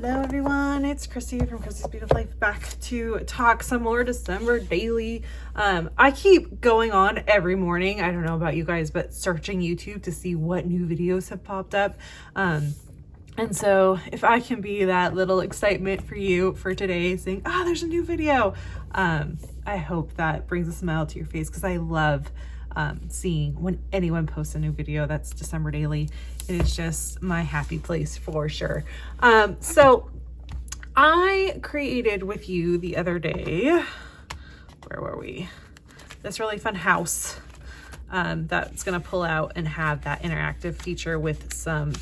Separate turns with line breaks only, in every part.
Hello everyone, it's Christy from Christy's Beautiful Life, back to talk some more December daily. I keep going on every morning, I don't know about you guys, but searching YouTube to see what new videos have popped up. And so if I can be that little excitement for you for today, saying, oh, there's a new video, I hope that brings a smile to your face, because I love seeing when anyone posts a new video that's December daily. It is just my happy place for sure. So I created with you the other day, where were we? This really fun house that's gonna pull out and have that interactive feature with some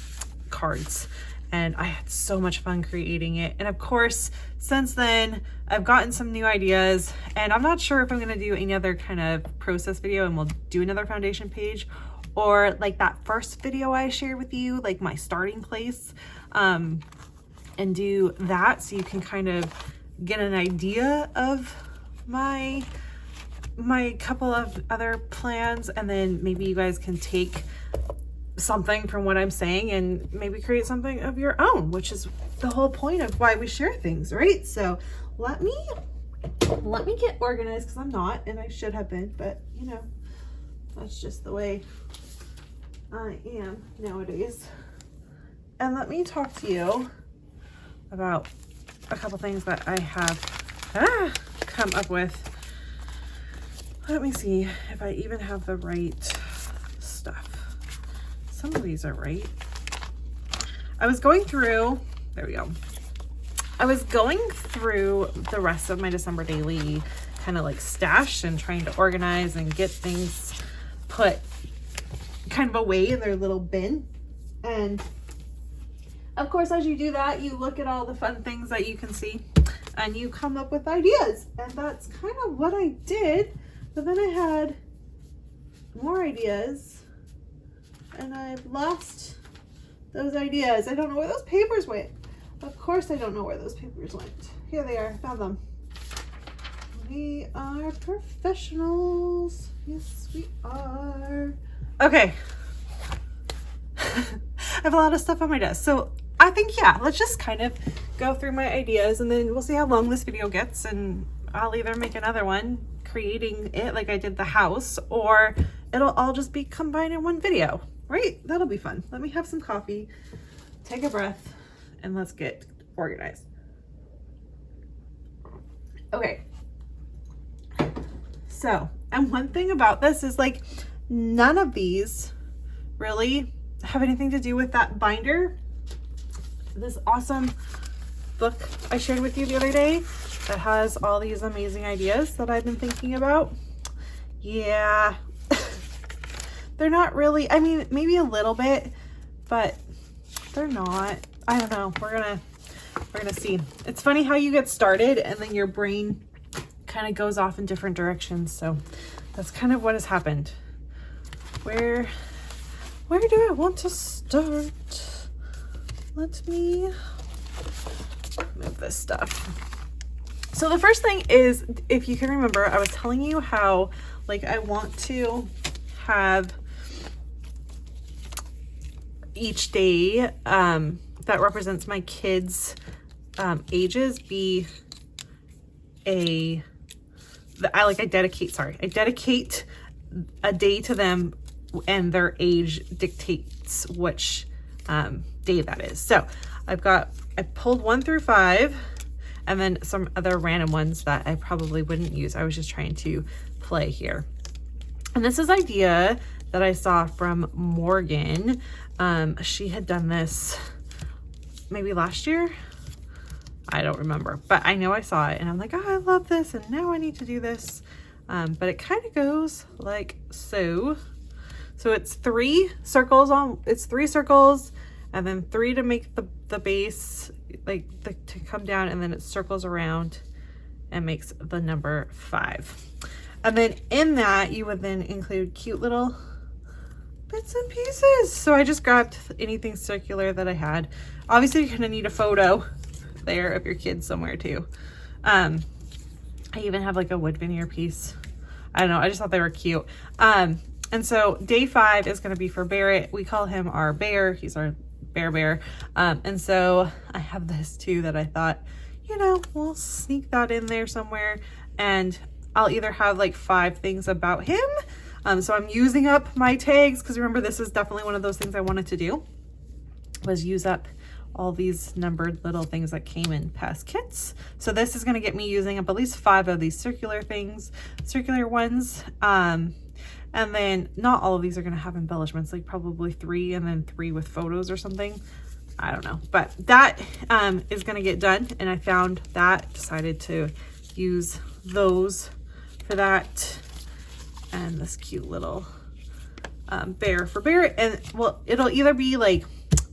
cards. And I had so much fun creating it. And of course, since then, I've gotten some new ideas, and I'm not sure if I'm gonna do any other kind of process video and we'll do another foundation page, or like that first video I shared with you, like my starting place, and do that so you can kind of get an idea of my couple of other plans, and then maybe you guys can take something from what I'm saying and maybe create something of your own, which is the whole point of why we share things, right? So let me get organized, because I'm not, and I should have been, but you know, that's just the way I am nowadays. And let me talk to you about a couple things that I have come up with. Let me see if I even have the right stuff. Some of these are right. I was going through, there we go. I was going through the rest of my December daily kind of like stash and trying to organize and get things put kind of away in their little bin. And of course, as you do that, you look at all the fun things that you can see and you come up with ideas. And that's kind of what I did. But then I had more ideas and I've lost those ideas. I don't know where those papers went. Of course I don't know where those papers went. Here they are, found them. We are professionals. Yes, we are. Okay. I have a lot of stuff on my desk. So I think, yeah, let's just kind of go through my ideas, and then we'll see how long this video gets, and I'll either make another one creating it like I did the house, or it'll all just be combined in one video, right? That'll be fun. Let me have some coffee, take a breath, and let's get organized. Okay. So, and one thing about this is like, none of these really have anything to do with that binder. This awesome book I shared with you the other day that has all these amazing ideas that I've been thinking about. Yeah, they're not really, I mean, maybe a little bit, but they're not. I don't know. We're gonna see. It's funny how you get started and then your brain kind of goes off in different directions. So that's kind of what has happened. Where do I want to start? Let me move this stuff. So the first thing is, if you can remember, I was telling you how like I want to have each day that represents my kids' ages be I dedicate a day to them, and their age dictates which day that is. So I pulled 1 through 5, and then some other random ones that I probably wouldn't use. I was just trying to play here. And this is an idea that I saw from Morgan. She had done this maybe last year. I don't remember, but I know I saw it and I'm like, oh, I love this, and now I need to do this. But it kind of goes like so. So it's 3 circles and then 3 to make the base, to come down, and then it circles around and makes the number 5. And then in that, you would then include cute little bits and pieces. So I just grabbed anything circular that I had. Obviously, you're gonna need a photo there of your kids somewhere too. I even have like a wood veneer piece. I don't know, I just thought they were cute. And so day 5 is gonna be for Barrett. We call him our bear. He's our bear. And so I have this too that I thought, you know, we'll sneak that in there somewhere, and I'll either have like 5 things about him. So I'm using up my tags, because remember, this is definitely one of those things I wanted to do, was use up all these numbered little things that came in past kits. So this is going to get me using up at least 5 of these circular ones. And then not all of these are going to have embellishments, like probably 3 and then 3 with photos or something. I don't know, but that is going to get done. And I found that, decided to use those for that. And this cute little bear for Barrett. And well, it'll either be like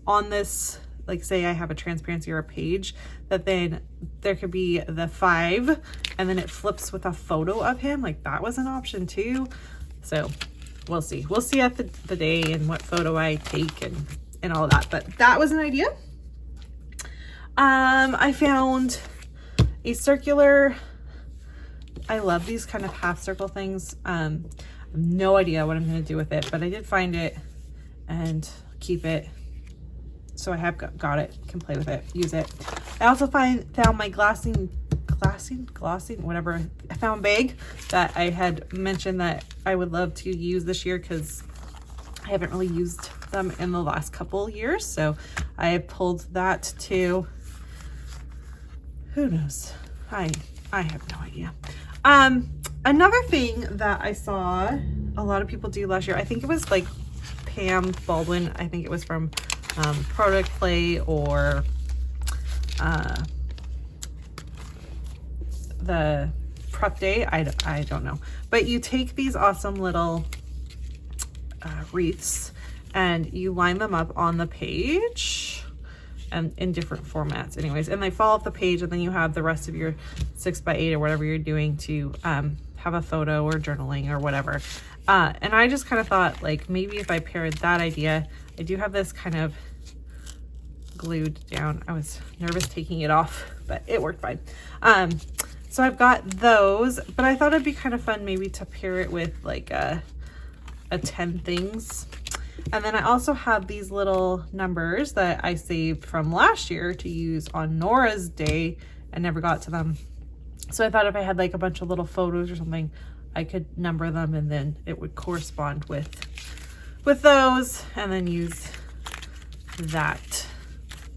on this, like say I have a transparency or a page, that then there could be the 5 and then it flips with a photo of him. Like that was an option too. So we'll see. We'll see at the day and what photo I take and all of that. But that was an idea. I found a circular, I love these kind of half circle things. I have no idea what I'm going to do with it, but I did find it and keep it. So I have got it, can play with it, use it. I also found my glossing, whatever, I found bag that I had mentioned that I would love to use this year, because I haven't really used them in the last couple years. So I have pulled that too. Who knows? I have no idea. Another thing that I saw a lot of people do last year, I think it was like Pam Baldwin, I think it was from Product Play or the Prep Day, I don't know, but you take these awesome little wreaths and you line them up on the page and in different formats anyways, and they fall off the page, and then you have the rest of your 6x8 or whatever you're doing to have a photo or journaling or whatever. And I just kind of thought, like, maybe if I paired that idea, I do have this kind of glued down. I was nervous taking it off, but it worked fine. So I've got those, but I thought it'd be kind of fun maybe to pair it with like a 10 things. And then I also have these little numbers that I saved from last year to use on Nora's day and never got to them. So I thought if I had like a bunch of little photos or something, I could number them and then it would correspond with those, and then use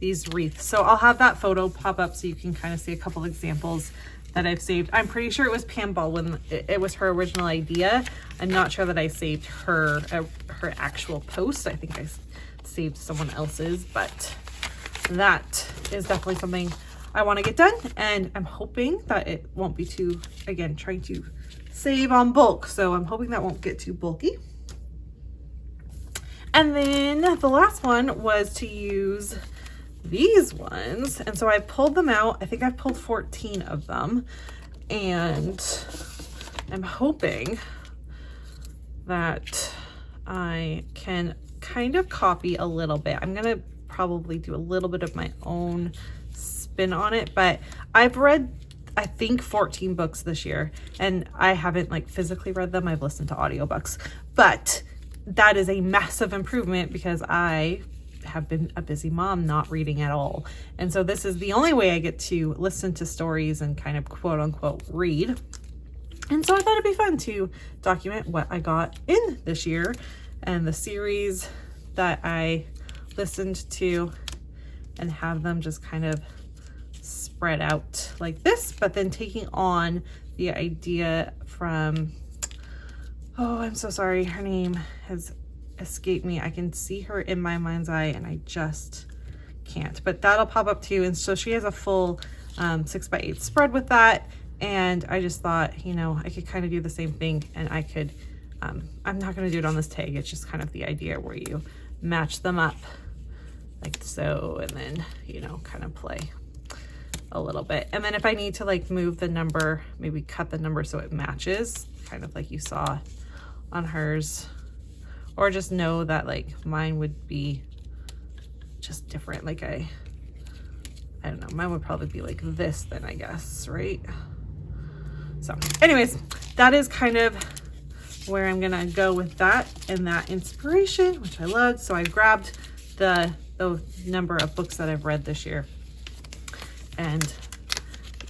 these wreaths. So I'll have that photo pop up so you can kind of see a couple examples that I've saved. I'm pretty sure it was Pam Baldwin. It was her original idea. I'm not sure that I saved her actual post. I think I saved someone else's, but that is definitely something I want to get done, and I'm hoping that it won't be too, again, trying to save on bulk, so I'm hoping that won't get too bulky. And then the last one was to use these ones, and so I pulled them out. I think I've pulled 14 of them, and I'm hoping that I can kind of copy a little bit. I'm gonna probably do a little bit of my own spin on it, but I've read, I think, 14 books this year, and I haven't like physically read them. I've listened to audiobooks, but that is a massive improvement because I have been a busy mom not reading at all. And so this is the only way I get to listen to stories and kind of quote unquote read. And so I thought it'd be fun to document what I got in this year and the series that I listened to, and have them just kind of spread out like this, but then taking on the idea from, oh, I'm so sorry, her name has escaped me. I can see her in my mind's eye and I just can't, but that'll pop up too. And so she has a full 6x8 spread with that, and I just thought, you know, I could kind of do the same thing, and I could I'm not going to do it on this tag. It's just kind of the idea where you match them up like so, and then, you know, kind of play a little bit. And then if I need to like move the number, maybe cut the number so it matches, kind of like you saw on hers, or just know that like mine would be just different. Like I don't know, mine would probably be like this then, I guess, right? So anyways, that is kind of where I'm gonna go with that and that inspiration, which I loved. So I grabbed the number of books that I've read this year and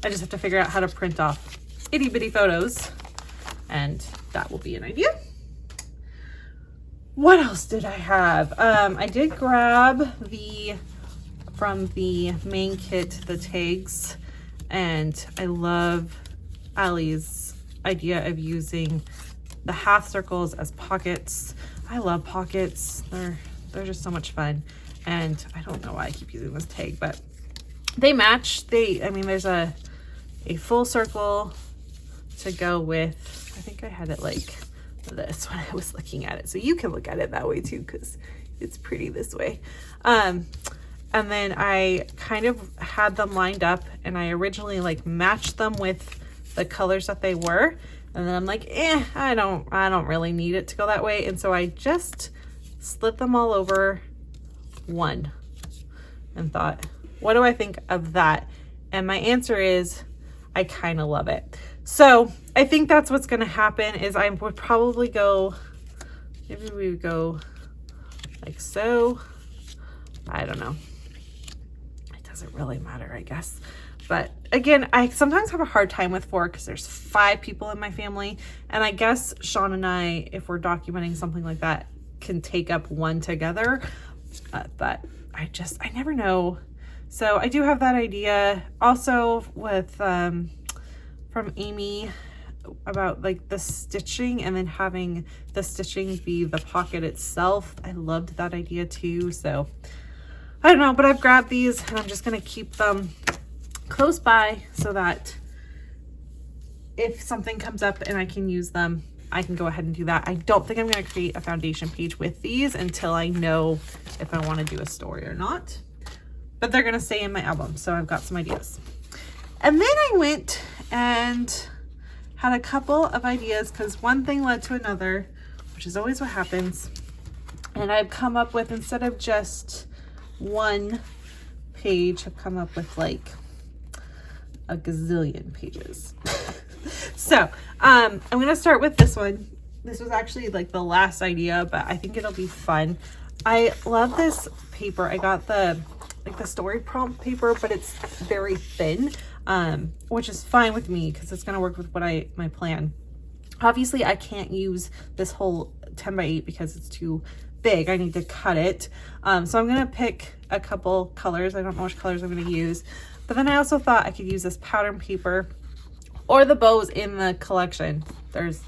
I just have to figure out how to print off itty bitty photos, and that will be an idea. What else did I have? I did grab from the main kit, the tags, and I love Allie's idea of using the half circles as pockets. I love pockets. They're just so much fun. And I don't know why I keep using this tag, but they match. I mean, there's a full circle to go with. I think I had it like this when I was looking at it. So you can look at it that way too, because it's pretty this way. And then I kind of had them lined up, and I originally like matched them with the colors that they were. And then I'm like, I don't really need it to go that way. And so I just slid them all over one and thought, what do I think of that? And my answer is, I kind of love it. So I think that's what's going to happen is I would probably go, maybe we would go like so. I don't know. It doesn't really matter, I guess. But again, I sometimes have a hard time with 4 because there's 5 people in my family. And I guess Sean and I, if we're documenting something like that, can take up 1 together. But I never know. So I do have that idea. Also with, from Amy about like the stitching and then having the stitching be the pocket itself. I loved that idea too. So I don't know, but I've grabbed these and I'm just going to keep them close by so that if something comes up and I can use them, I can go ahead and do that. I don't think I'm going to create a foundation page with these until I know if I want to do a story or not, but they're going to stay in my album. So I've got some ideas. And then I went and had a couple of ideas because one thing led to another, which is always what happens. And I've come up with, instead of just one page, I've come up with like a gazillion pages. So I'm gonna start with this one. This was actually like the last idea, but I think it'll be fun. I love this paper. I got the story prompt paper, but it's very thin, which is fine with me because it's gonna work with my plan. Obviously I can't use this whole 10 by 8 because it's too big. I need to cut it. So I'm gonna pick a couple colors. I don't know which colors I'm gonna use, but then I also thought I could use this pattern paper or the bows in the collection. There's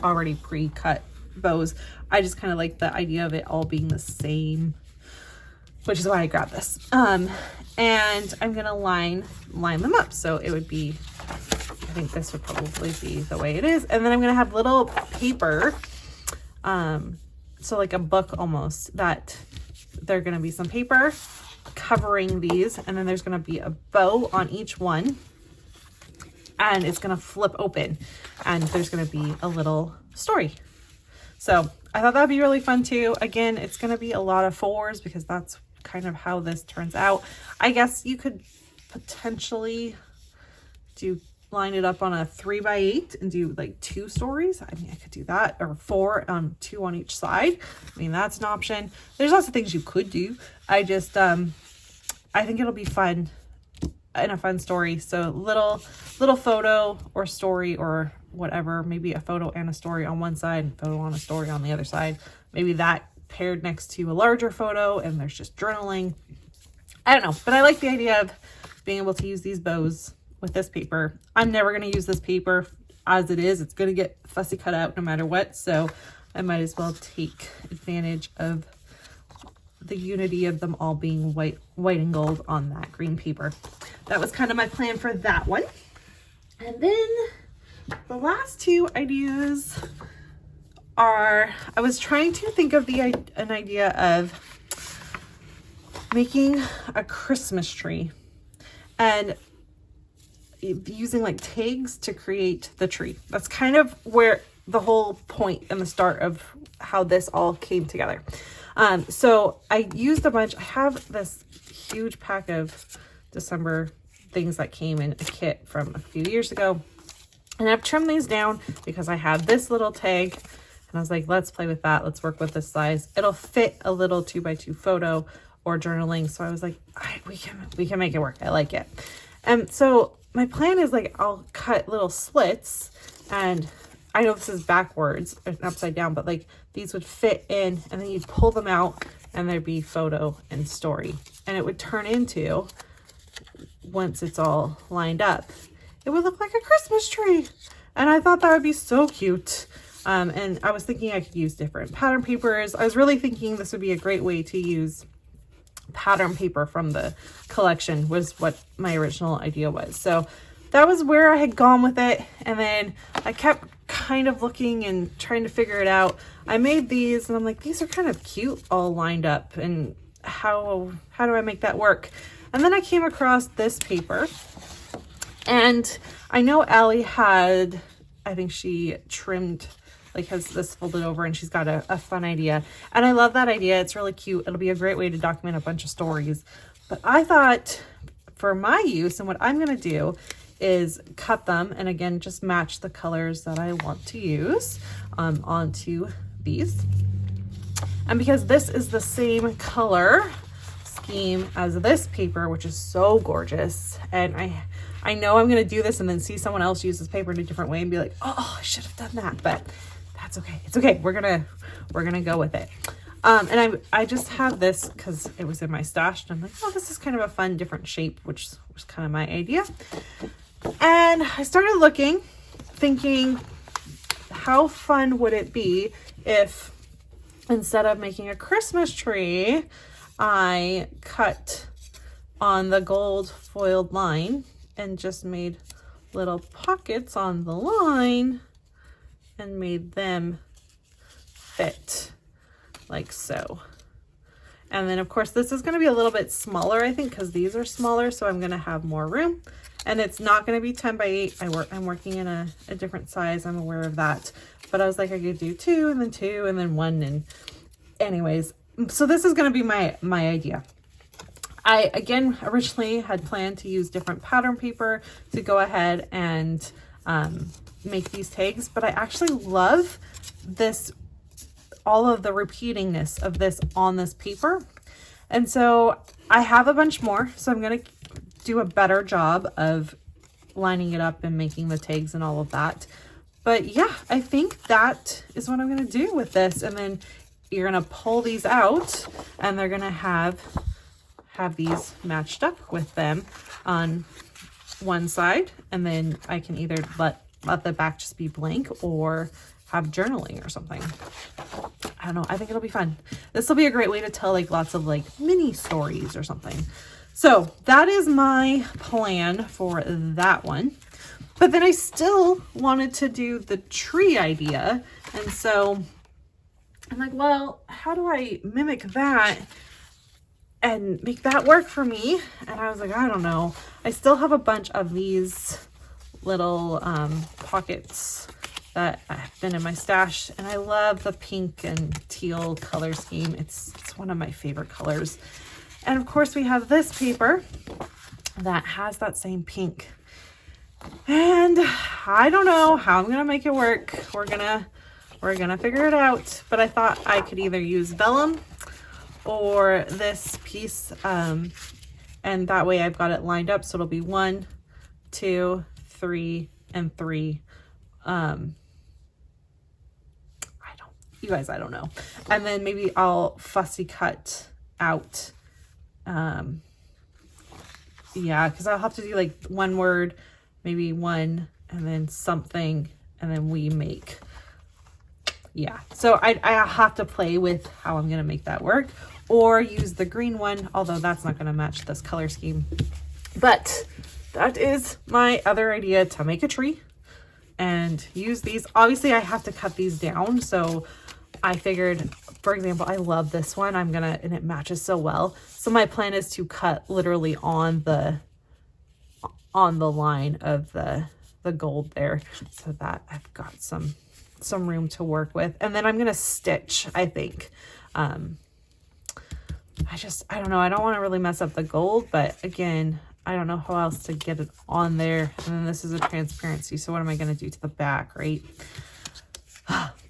already pre-cut bows. I just kind of like the idea of it all being the same, which is why I grabbed this. And I'm gonna line them up. So it would be, I think this would probably be the way it is. And then I'm gonna have little paper, so like a book almost, that they're gonna be some paper covering these, and then there's gonna be a bow on each one, and it's gonna flip open, and there's gonna be a little story. So I thought that'd be really fun too. Again, it's gonna be a lot of 4s because that's kind of how this turns out. I guess you could potentially line it up on a 3 by 8 and do like 2 stories. I mean, I could do that, or 4 on 2 on each side. I mean, that's an option. There's lots of things you could do. I just, I think it'll be fun and a fun story. So little photo or story or whatever, maybe a photo and a story on one side, and photo on a story on the other side. Maybe that paired next to a larger photo and there's just journaling. I don't know, but I like the idea of being able to use these bows with this paper. I'm never going to use this paper as it is. It's going to get fussy cut out no matter what. So I might as well take advantage of the unity of them all being white and gold on that green paper. That was kind of my plan for that one. And then the last 2 ideas are, I was trying to think of an idea of making a Christmas tree and using like tags to create the tree. That's kind of where the whole point and the start of how this all came together. So I used a bunch. I have this huge pack of December things that came in a kit from a few years ago, and I've trimmed these down because I had this little tag and I was like, let's play with that. Let's work with this size. It'll fit a little 2 by 2 photo or journaling. So I was like, we can make it work. I like it. And so my plan is like, I'll cut little slits, and I know this is backwards and upside down, but like these would fit in, and then you'd pull them out and there'd be photo and story. And it would turn into, once it's all lined up, it would look like a Christmas tree. And I thought that would be so cute. And I was thinking I could use different pattern papers. I was really thinking this would be a great way to use pattern paper from the collection, was what my original idea was. So that was where I had gone with it. And then I kept kind of looking and trying to figure it out. I made these and I'm like, these are kind of cute all lined up, and how do I make that work? And then I came across this paper, and I know Allie had, I think she trimmed, like has this folded over, and she's got a fun idea. And I love that idea. It's really cute. It'll be a great way to document a bunch of stories. But I thought for my use, and what I'm going to do is cut them, and again, just match the colors that I want to use onto these. And because this is the same color scheme as this paper, which is so gorgeous, and I know I'm going to do this and then see someone else use this paper in a different way and be like, oh, I should have done that, but that's okay. It's okay. We're gonna go with it. And I just have this because it was in my stash, and I'm like, oh, this is kind of a fun different shape, which was kind of my idea. And I started looking, thinking, how fun would it be if instead of making a Christmas tree, I cut on the gold foiled line and just made little pockets on the line and made them fit like so. And then of course this is going to be a little bit smaller, I think, because these are smaller, so I'm going to have more room. And it's not going to be 10 by 8. I'm working in a different size. I'm aware of that. But I was like, I could do 2 and then 2 and then 1. And anyways, so this is going to be my idea. I, again, originally had planned to use different pattern paper to go ahead and make these tags. But I actually love this, all of the repeatingness of this on this paper. And so I have a bunch more. So I'm going to do a better job of lining it up and making the tags and all of that. But yeah, I think that is what I'm going to do with this. And then you're going to pull these out, and they're going to have these matched up with them on one side. And then I can either let the back just be blank or have journaling or something. I don't know. I think it'll be fun. This will be a great way to tell like lots of like mini stories or something. So that is my plan for that one. But then I still wanted to do the tree idea. And so I'm like, well, how do I mimic that and make that work for me? And I was like, I don't know. I still have a bunch of these little pockets that have been in my stash. And I love the pink and teal color scheme. It's one of my favorite colors. And of course we have this paper that has that same pink. And I don't know how I'm gonna make it work. We're gonna figure it out. But I thought I could either use vellum or this piece, and that way I've got it lined up, so it'll be 1, 2, 3, and 3. I don't know. And then maybe I'll fussy cut out. Yeah, because I'll have to do like one word, maybe one, and then something, and then we make. Yeah, so I have to play with how I'm gonna make that work, or use the green one, although that's not gonna match this color scheme. But that is my other idea, to make a tree and use these. Obviously I have to cut these down, so I figured, for example, I love this one. and it matches so well. So my plan is to cut literally on the line of the gold there, so that I've got some room to work with. And then I'm going to stitch, I think. I don't know. I don't want to really mess up the gold, but again, I don't know how else to get it on there. And then this is a transparency. So what am I going to do to the back, right?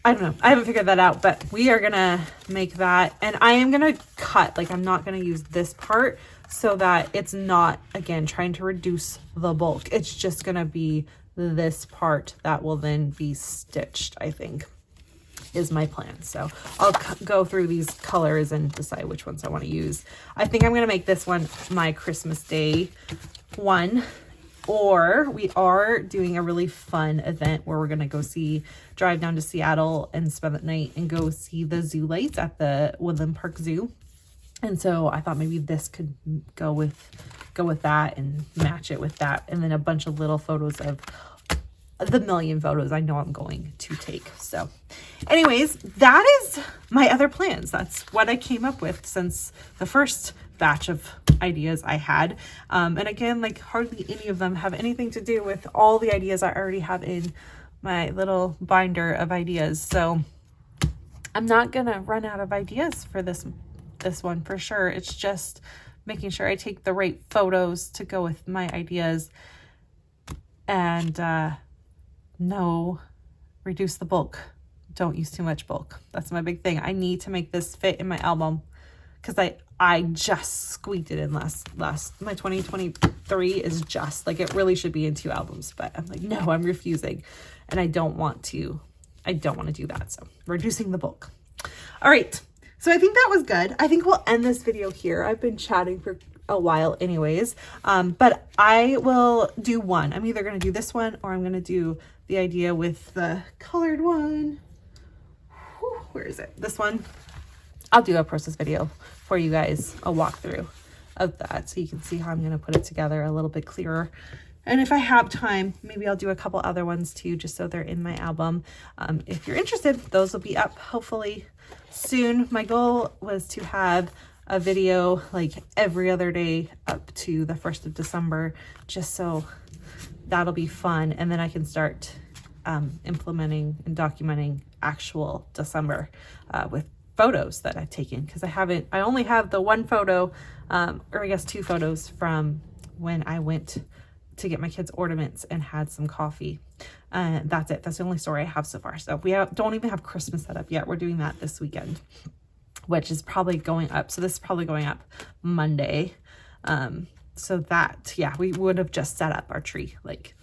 I don't know. I haven't figured that out, but we are going to make that. And I am going to cut, like I'm not going to use this part. so that it's not, again, trying to reduce the bulk. It's just going to be this part that will then be stitched, I think, is my plan. So I'll go through these colors and decide which ones I want to use. I think I'm going to make this one my Christmas Day one, or we are doing a really fun event where we're going to go drive down to Seattle and spend the night and go see the zoo lights at the Woodland Park Zoo. And so I thought maybe this could go with that and match it with that. And then a bunch of little photos of the million photos I know I'm going to take. So anyways, that is my other plans. That's what I came up with since the first batch of ideas I had. And again, like hardly any of them have anything to do with all the ideas I already have in my little binder of ideas. So I'm not gonna run out of ideas for this one for sure. It's just making sure I take the right photos to go with my ideas, and reduce the bulk. Don't use too much bulk. That's my big thing. I need to make this fit in my album because I just squeaked it in last my 2023 is just like, it really should be in 2 albums, but I'm like, no, I'm refusing, and I don't want to do that. So reducing the bulk. All right. So I think that was good. I think we'll end this video here. I've been chatting for a while anyways, but I will do one. I'm either going to do this one or I'm going to do the idea with the colored one. Whew, where is it? This one. I'll do a process video for you guys, a walkthrough of that, so you can see how I'm going to put it together a little bit clearer. And if I have time, maybe I'll do a couple other ones too, just so they're in my album. If you're interested, those will be up hopefully soon. My goal was to have a video like every other day up to the 1st of December, just so that'll be fun. And then I can start implementing and documenting actual December with photos that I've taken, because I only have the one photo, or I guess 2 photos from when I went to get my kids ornaments and had some coffee. That's it. That's the only story I have so far. So we don't even have Christmas set up yet. We're doing that this weekend, which is probably going up. So this is probably going up Monday. So that, yeah, we would have just set up our tree, like,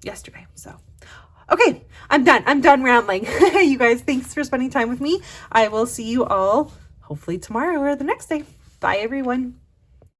yesterday. So, okay, I'm done rambling. You guys, thanks for spending time with me. I will see you all hopefully tomorrow or the next day. Bye, everyone.